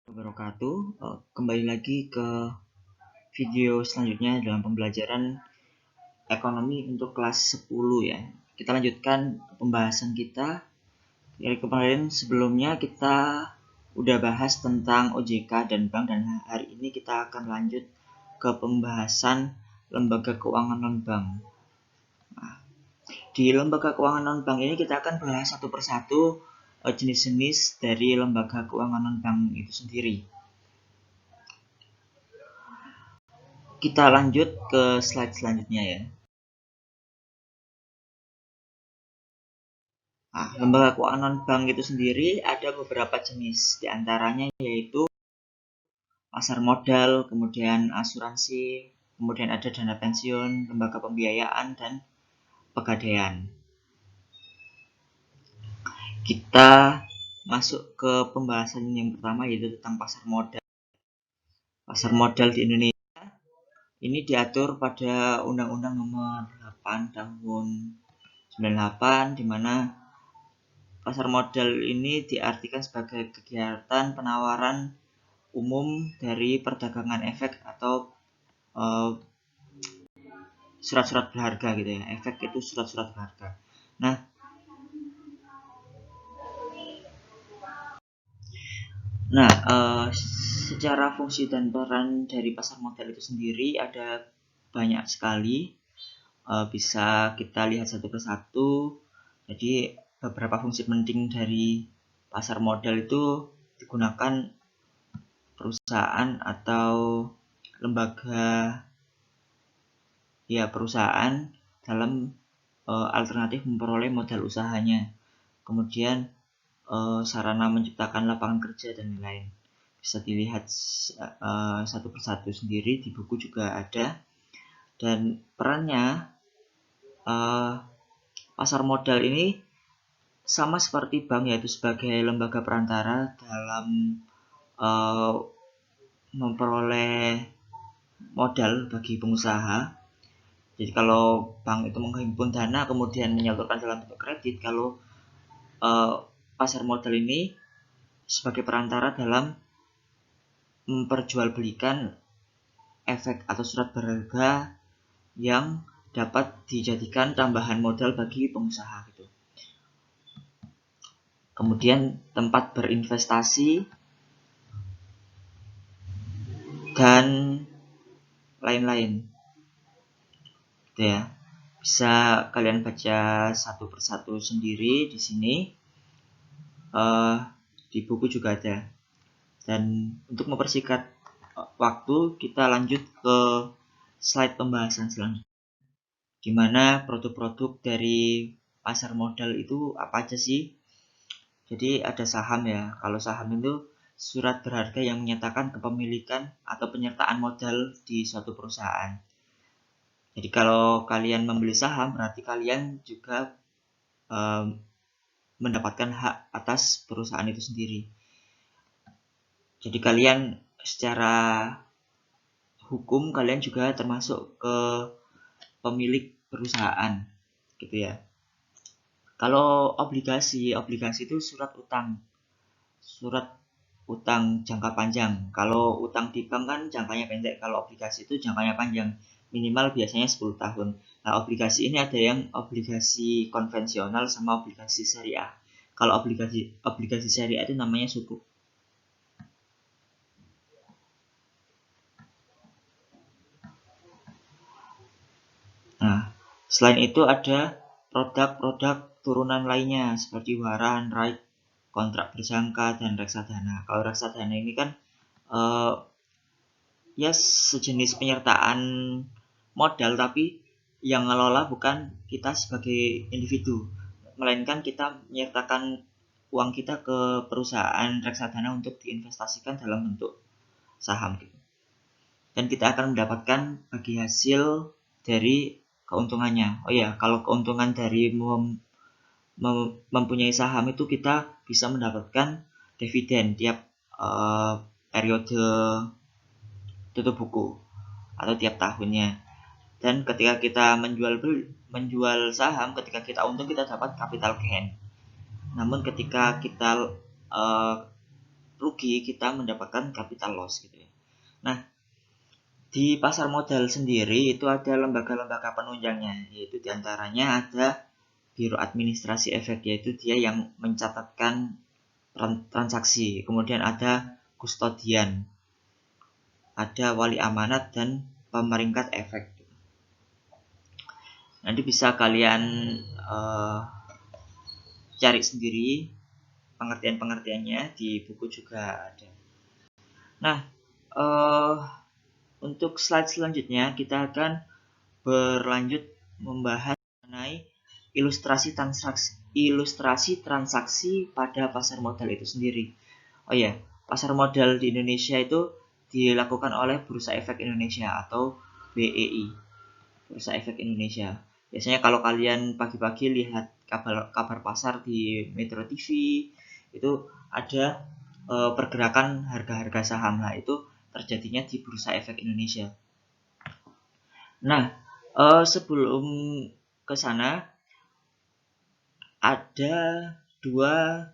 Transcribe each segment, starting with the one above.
Wabarakatuh. Kembali lagi ke video selanjutnya dalam pembelajaran ekonomi untuk kelas 10 ya. Kita lanjutkan pembahasan kita. Dari kemarin sebelumnya kita udah bahas tentang OJK dan bank, dan hari ini kita akan lanjut ke pembahasan lembaga keuangan non-bank. Di lembaga keuangan non-bank ini kita akan bahas satu persatu jenis-jenis dari lembaga keuangan non-bank itu sendiri. Kita lanjut ke slide selanjutnya ya. Nah, lembaga keuangan non-bank itu sendiri ada beberapa jenis, diantaranya yaitu pasar modal, kemudian asuransi, kemudian ada dana pensiun, lembaga pembiayaan, dan pegadaian. Kita masuk ke pembahasan yang pertama, yaitu tentang pasar modal. Pasar modal di Indonesia ini diatur pada Undang-Undang Nomor 8 Tahun 98, di mana pasar modal ini diartikan sebagai kegiatan penawaran umum dari perdagangan efek atau surat-surat berharga gitu ya. Efek itu surat-surat berharga. Nah, secara fungsi dan peran dari pasar modal itu sendiri ada banyak sekali. Bisa kita lihat satu persatu. Jadi beberapa fungsi penting dari pasar modal itu digunakan perusahaan atau lembaga perusahaan dalam alternatif memperoleh modal usahanya. Kemudian sarana menciptakan lapangan kerja dan lain-lain. Bisa dilihat satu persatu sendiri, di buku juga ada. Dan perannya pasar modal ini sama seperti bank, yaitu sebagai lembaga perantara dalam memperoleh modal bagi pengusaha. Jadi kalau bank itu menghimpun dana kemudian menyalurkan dalam bentuk kredit, kalau pasar modal ini sebagai perantara dalam memperjualbelikan efek atau surat berharga yang dapat dijadikan tambahan modal bagi pengusaha gitu. Kemudian tempat berinvestasi dan lain-lain. Gitu ya. Bisa kalian baca satu persatu sendiri di sini. Di buku juga ada. Dan untuk mempersingkat waktu, kita lanjut ke slide pembahasan selanjutnya, di mana produk-produk dari pasar modal itu apa aja sih. Jadi ada saham ya. Kalau saham itu surat berharga yang menyatakan kepemilikan atau penyertaan modal di suatu perusahaan. Jadi kalau kalian membeli saham, berarti kalian juga mendapatkan hak atas perusahaan itu sendiri. Jadi kalian secara hukum kalian juga termasuk ke pemilik perusahaan gitu ya. Kalau obligasi itu surat utang jangka panjang. Kalau utang di bank kan jangkanya pendek, kalau obligasi itu jangkanya panjang, minimal biasanya 10 tahun. Nah, obligasi ini ada yang obligasi konvensional sama obligasi syariah. Kalau obligasi syariah itu namanya sukuk. Nah, selain itu ada produk-produk turunan lainnya seperti waran, right, kontrak berjangka, dan reksadana. Kalau reksadana ini kan ya sejenis penyertaan modal, tapi yang ngelola bukan kita sebagai individu, melainkan kita menyertakan uang kita ke perusahaan reksadana untuk diinvestasikan dalam bentuk saham gitu. Dan kita akan mendapatkan bagi hasil dari keuntungannya. Oh ya, kalau keuntungan dari mempunyai saham itu kita bisa mendapatkan dividen tiap periode tutup buku atau tiap tahunnya. Dan ketika kita menjual saham, ketika kita untung kita dapat capital gain. Namun ketika kita rugi, kita mendapatkan capital loss gitu ya. Nah, di pasar modal sendiri itu ada lembaga-lembaga penunjangnya, yaitu diantaranya ada Biro Administrasi Efek, yaitu dia yang mencatatkan transaksi. Kemudian ada kustodian, ada wali amanat, dan pemeringkat efek. Nanti bisa kalian cari sendiri pengertian-pengertiannya, di buku juga ada. Nah, untuk slide selanjutnya kita akan berlanjut membahas mengenai ilustrasi transaksi pada pasar modal itu sendiri. Oh ya, pasar modal di Indonesia itu dilakukan oleh Bursa Efek Indonesia atau BEI, Bursa Efek Indonesia. Biasanya kalau kalian pagi-pagi lihat kabar pasar di Metro TV, itu ada pergerakan harga-harga saham. Nah, itu terjadinya di Bursa Efek Indonesia. Nah, sebelum ke sana ada dua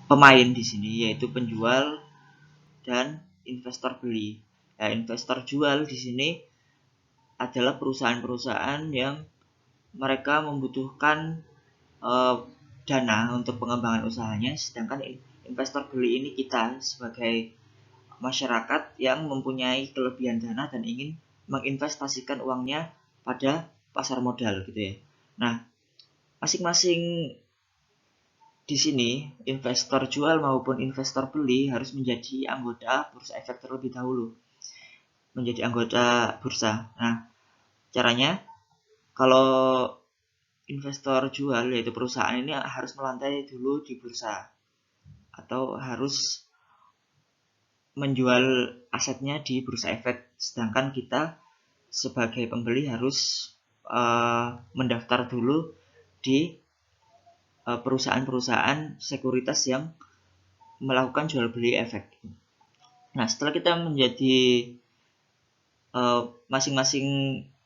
pemain di sini, yaitu penjual dan investor beli. Nah, investor jual di sini adalah perusahaan-perusahaan yang mereka membutuhkan dana untuk pengembangan usahanya, sedangkan investor beli ini kita sebagai masyarakat yang mempunyai kelebihan dana dan ingin menginvestasikan uangnya pada pasar modal gitu ya. Nah, masing-masing di sini investor jual maupun investor beli harus menjadi anggota Bursa Efek terlebih dahulu, menjadi anggota bursa. Nah, caranya kalau investor jual, yaitu perusahaan ini harus melantai dulu di bursa atau harus menjual asetnya di Bursa Efek, sedangkan kita sebagai pembeli harus mendaftar dulu di perusahaan-perusahaan sekuritas yang melakukan jual beli efek. Nah, setelah kita menjadi masing-masing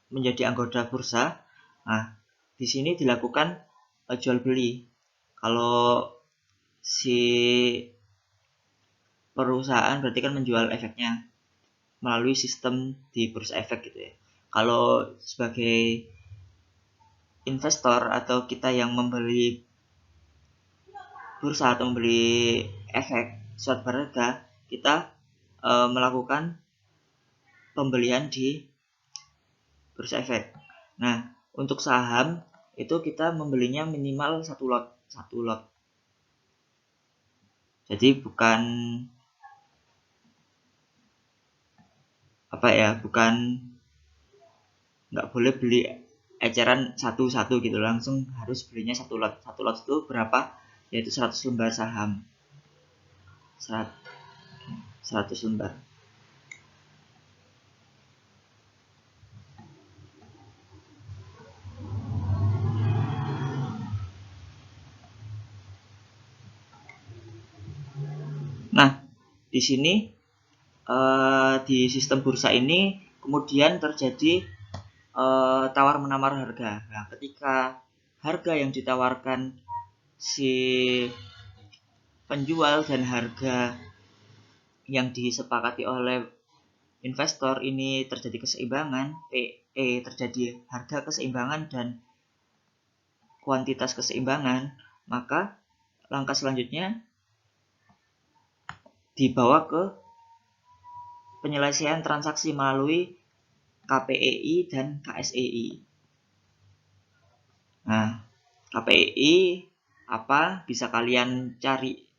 menjadi anggota bursa, nah di sini dilakukan jual beli. Kalau si perusahaan berarti kan menjual efeknya melalui sistem di Bursa Efek gitu ya. Kalau sebagai investor atau kita yang membeli bursa atau membeli efek suatu berharga, kita melakukan pembelian di Bursa Efek. Nah, untuk saham itu kita membelinya minimal satu lot. Jadi bukan nggak boleh beli eceran satu-satu gitu, langsung harus belinya satu lot. Satu lot itu berapa? Yaitu 100 lembar saham. 100 lembar. Nah, di sini di sistem bursa ini kemudian terjadi tawar-menawar harga. Nah, ketika harga yang ditawarkan si penjual dan harga yang disepakati oleh investor ini terjadi keseimbangan, terjadi harga keseimbangan dan kuantitas keseimbangan, maka langkah selanjutnya dibawa ke penyelesaian transaksi melalui KPEI dan KSEI. Nah, KPEI apa bisa kalian cari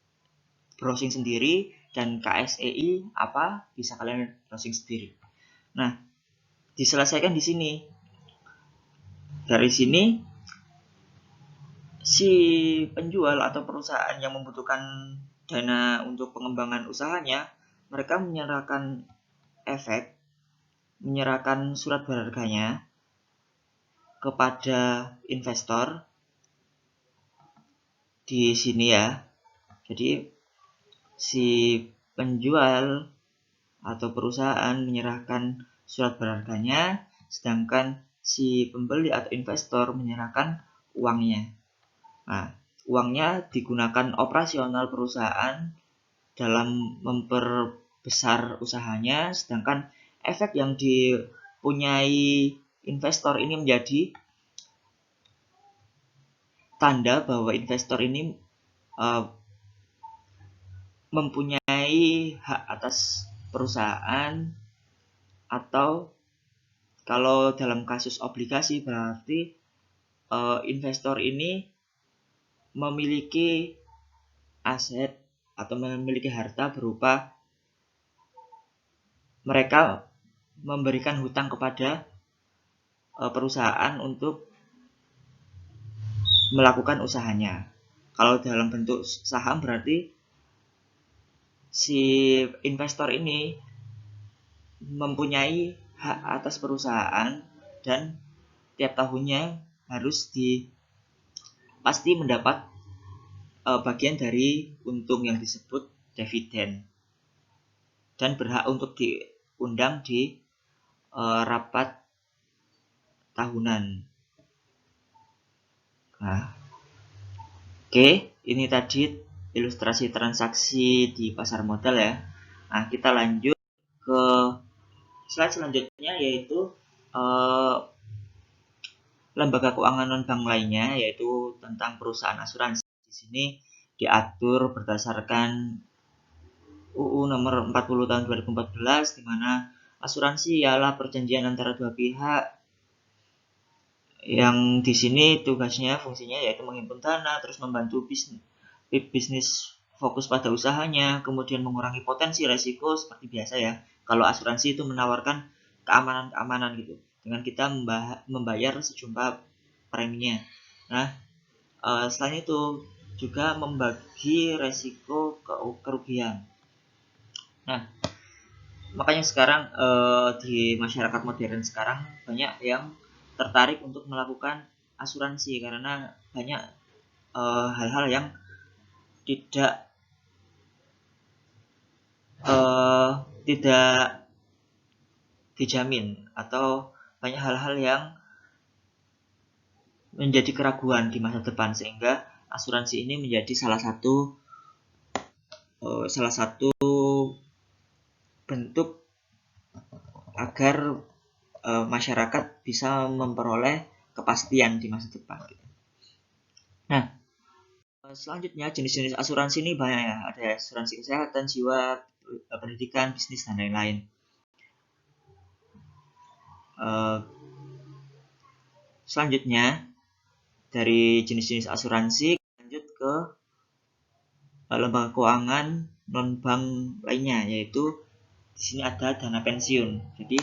browsing sendiri, dan KSEI apa bisa kalian browsing sendiri. Nah, diselesaikan di sini. Dari sini si penjual atau perusahaan yang membutuhkan dana untuk pengembangan usahanya, mereka menyerahkan efek, menyerahkan surat berharganya kepada investor di sini ya. Jadi si penjual atau perusahaan menyerahkan surat berharganya, sedangkan si pembeli atau investor menyerahkan uangnya. Nah, uangnya digunakan operasional perusahaan dalam memperbesar usahanya, sedangkan efek yang dipunyai investor ini menjadi tanda bahwa investor ini mempunyai hak atas perusahaan, atau kalau dalam kasus obligasi berarti investor ini memiliki aset atau memiliki harta berupa mereka memberikan hutang kepada perusahaan untuk melakukan usahanya. Kalau dalam bentuk saham berarti si investor ini mempunyai hak atas perusahaan dan tiap tahunnya harus pasti mendapat bagian dari untung yang disebut dividen dan berhak untuk diundang di rapat tahunan. Nah, oke, ini tadi ilustrasi transaksi di pasar modal ya. Nah, kita lanjut ke slide selanjutnya, yaitu lembaga keuangan non-bank lainnya, yaitu tentang perusahaan asuransi. Di sini diatur berdasarkan UU nomor 40 tahun 2014, di mana asuransi ialah perjanjian antara dua pihak yang di sini tugasnya, fungsinya yaitu menghimpun dana, terus membantu bisnis fokus pada usahanya, kemudian mengurangi potensi resiko seperti biasa ya. Kalau asuransi itu menawarkan keamanan gitu, dengan kita membayar sejumlah preminya. Nah, selain itu juga membagi resiko kerugian. Nah, makanya sekarang di masyarakat modern sekarang banyak yang tertarik untuk melakukan asuransi karena banyak hal-hal yang tidak dijamin, atau banyak hal-hal yang menjadi keraguan di masa depan, sehingga asuransi ini menjadi salah satu bentuk agar masyarakat bisa memperoleh kepastian di masa depan. Nah, selanjutnya jenis-jenis asuransi ini banyak ya. Ada asuransi kesehatan, jiwa, pendidikan, bisnis, dan lain-lain. Selanjutnya dari jenis-jenis asuransi lanjut ke lembaga keuangan non-bank lainnya, yaitu di sini ada dana pensiun. Jadi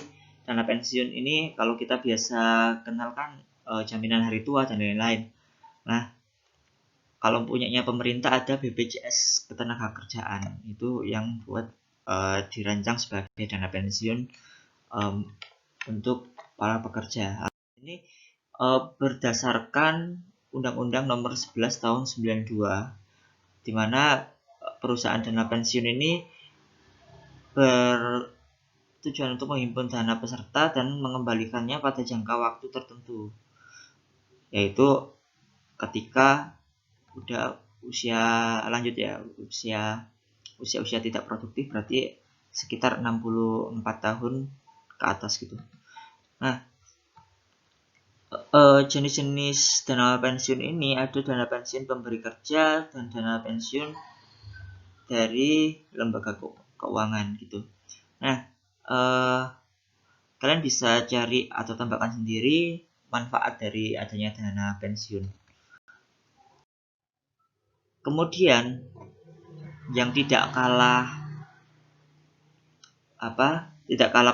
dana pensiun ini kalau kita biasa kenalkan jaminan hari tua dan lain-lain. Nah, kalau punyanya pemerintah ada BPJS Ketenagakerjaan, itu yang buat dirancang sebagai dana pensiun untuk para pekerja. Ini berdasarkan Undang-Undang Nomor 11 Tahun 92, di mana perusahaan dana pensiun ini bertujuan untuk menghimpun dana peserta dan mengembalikannya pada jangka waktu tertentu, yaitu ketika udah usia lanjut ya, usia tidak produktif, berarti sekitar 64 tahun ke atas gitu. Nah, jenis-jenis dana pensiun ini ada dana pensiun pemberi kerja dan dana pensiun dari lembaga keuangan gitu. Nah, kalian bisa cari atau tambahkan sendiri manfaat dari adanya dana pensiun. Kemudian yang tidak kalah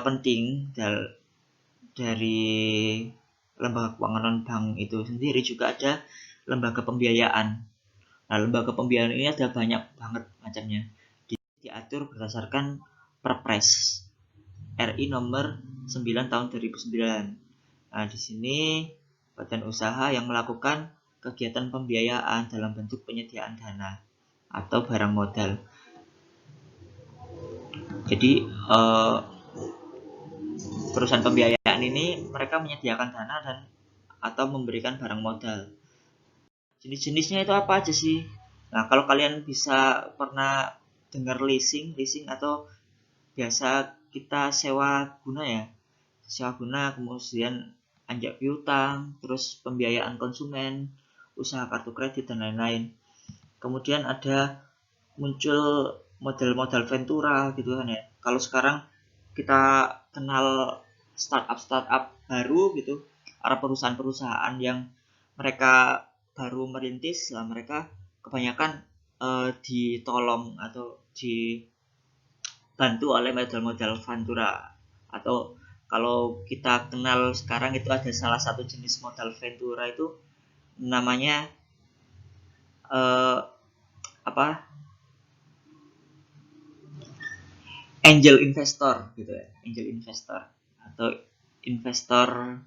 penting dari lembaga keuangan non-bank itu sendiri juga ada lembaga pembiayaan. Nah, lembaga pembiayaan ini ada banyak banget macamnya. Diatur berdasarkan Perpres RI nomor 9 tahun 2009. Nah, di sini badan usaha yang melakukan kegiatan pembiayaan dalam bentuk penyediaan dana atau barang modal. Jadi perusahaan pembiayaan ini mereka menyediakan dana atau memberikan barang modal. jenis-jenisnya itu apa aja sih? Nah, kalau kalian bisa pernah dengar leasing atau biasa kita sewa guna ya, sewa guna, kemudian anjak piutang, terus pembiayaan konsumen, usaha kartu kredit dan lain-lain. Kemudian ada muncul model-model ventura gitu kan ya. Kalau sekarang kita kenal startup baru gitu, para perusahaan-perusahaan yang mereka baru merintis lah, mereka kebanyakan ditolong atau dibantu oleh model-model ventura. Atau kalau kita kenal sekarang itu ada salah satu jenis modal ventura itu namanya eh, apa, angel investor gitu ya, angel investor atau investor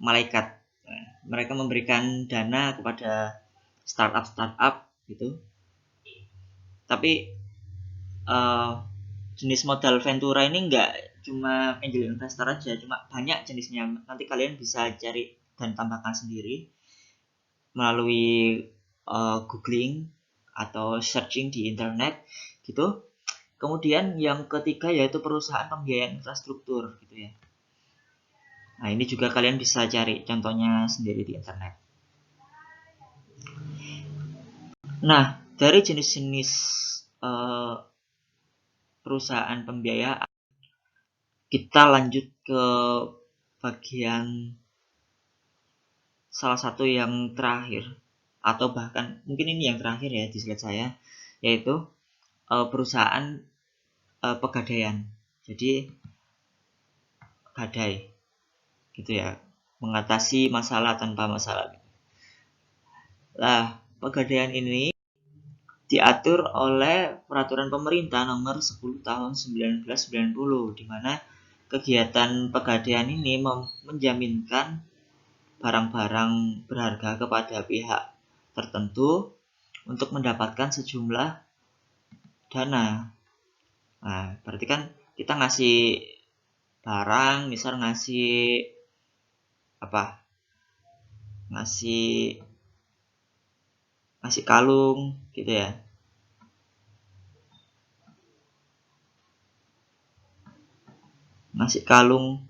malaikat. Nah, mereka memberikan dana kepada startup gitu. Tapi uh, jenis modal ventura ini enggak cuma angel investor aja, cuma banyak jenisnya. Nanti kalian bisa cari dan tambahkan sendiri melalui googling atau searching di internet gitu. Kemudian yang ketiga yaitu perusahaan pembiayaan infrastruktur gitu ya. Nah, ini juga kalian bisa cari contohnya sendiri di internet. Nah, dari jenis-jenis perusahaan pembiayaan, kita lanjut ke bagian salah satu yang terakhir, atau bahkan mungkin ini yang terakhir ya di slide saya, yaitu perusahaan pegadaian. Jadi gadai gitu ya, mengatasi masalah tanpa masalah. Nah, pegadaian ini diatur oleh peraturan pemerintah nomor 10 tahun 1990, di mana kegiatan pegadaian ini menjaminkan barang-barang berharga kepada pihak tertentu untuk mendapatkan sejumlah dana. Nah, berarti kan kita ngasih barang, misal ngasih apa? Ngasih kalung gitu ya. Ngasih kalung.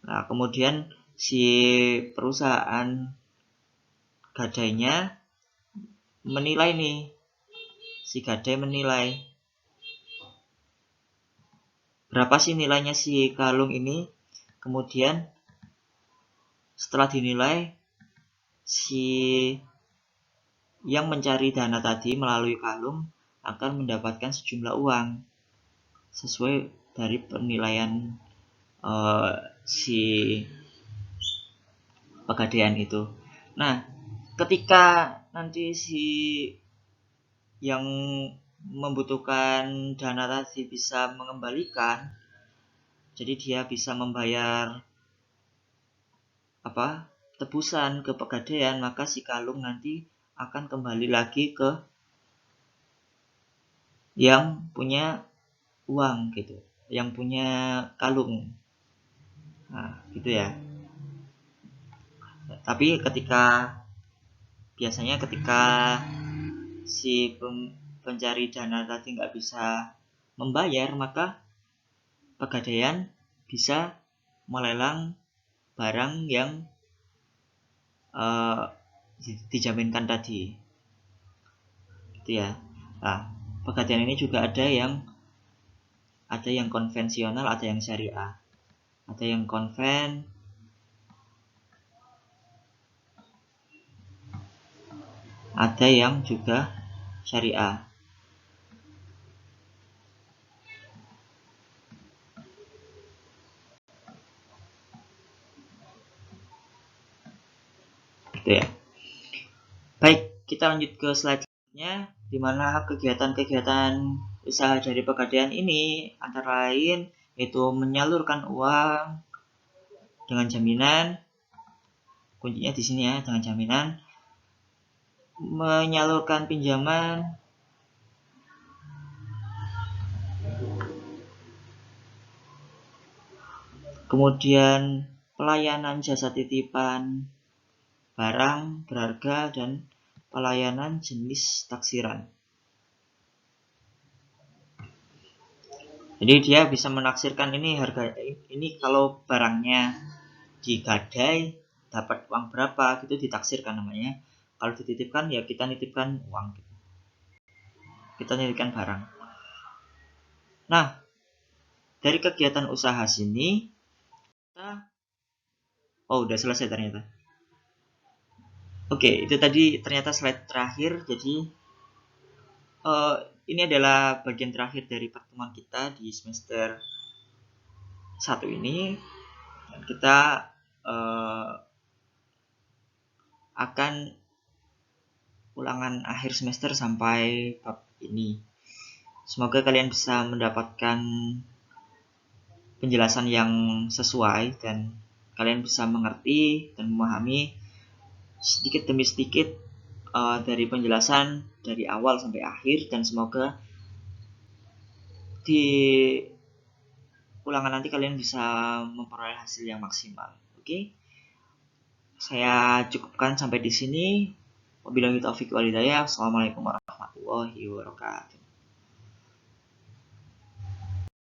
Nah, kemudian si perusahaan gadainya menilai nih. Si gadai menilai berapa sih nilainya si kalung ini. Kemudian setelah dinilai, si yang mencari dana tadi melalui kalung akan mendapatkan sejumlah uang sesuai dari penilaian si pegadaian itu. Nah, ketika nanti si yang membutuhkan dana tadi bisa mengembalikan, jadi dia bisa membayar tebusan ke pegadaian, maka si kalung nanti akan kembali lagi ke yang punya uang gitu, yang punya kalung. Nah, gitu ya. Tapi biasanya ketika si pencari dana tadi nggak bisa membayar, maka pegadaian bisa melelang barang yang dijaminkan tadi, gitu ya. Nah, pegadaian ini juga ada yang konvensional, ada yang syariah. Ada yang konven, ada yang juga syariah. Gitu ya. Baik, kita lanjut ke slide selanjutnya, di mana kegiatan-kegiatan usaha dari pegadaian ini antara lain yaitu menyalurkan uang dengan jaminan. Kuncinya di sini ya, dengan jaminan. Menyalurkan pinjaman, kemudian pelayanan jasa titipan barang berharga dan pelayanan jenis taksiran. Jadi dia bisa menaksirkan ini harga ini kalau barangnya digadai dapat uang berapa gitu, ditaksirkan namanya. Kalau dititipkan ya kita nitipkan uang, kita nitipkan barang. Nah, dari kegiatan usaha sini kita udah selesai ternyata. Oke, itu tadi ternyata slide terakhir. Jadi ini adalah bagian terakhir dari pertemuan kita di semester 1 ini. Dan kita akan ulangan akhir semester sampai bab ini. Semoga kalian bisa mendapatkan penjelasan yang sesuai dan kalian bisa mengerti dan memahami sedikit demi sedikit dari penjelasan dari awal sampai akhir, dan semoga di ulangan nanti kalian bisa memperoleh hasil yang maksimal. Oke? Saya cukupkan sampai di sini. Wabillahi taufiq wal hidayah. Assalamualaikum warahmatullahi wabarakatuh.